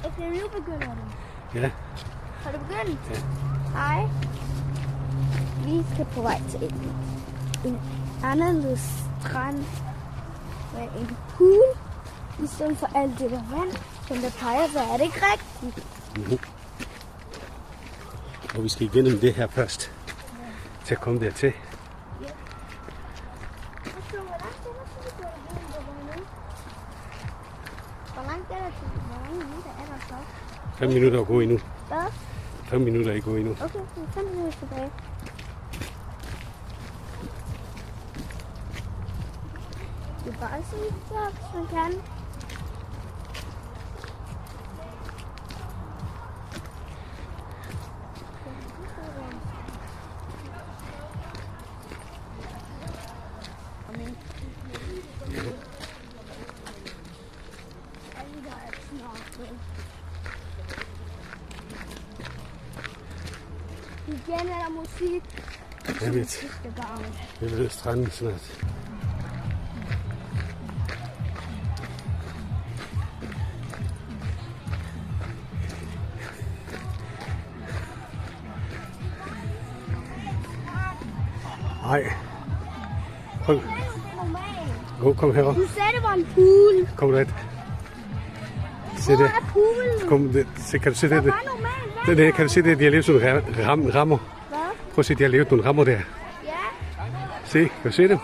Okay, nu begynder du. Ja. Har du begyndt? Ja. Hej. Vi skal på vej til en anderledes strand med en pool, i stedet for alt det der vand, som der plejer, så er det ikke rigtigt. Og vi skal igennem det her først, til at komme dertil. Hvor langt er der til? Hvor mange minutter er der så? 5 minutter at gå endnu. Hvad? 5 minutter at gå endnu. Okay, så er 5 minutter tilbage. Det er bare sådan der, hvis man kan. Igen er der musik. Jeg ved stranden snart. Nej. Kom herop. Du sagde, det var en pool. Kom der. Se Hvor det. er poolen? Kom, kan du se det? Der var normalt Det der, kan du se det? De har lavet sådan nogle rammer. Hvad? Prøv at se, de har lavet nogle rammer der. Ja. Se, kan du se dem?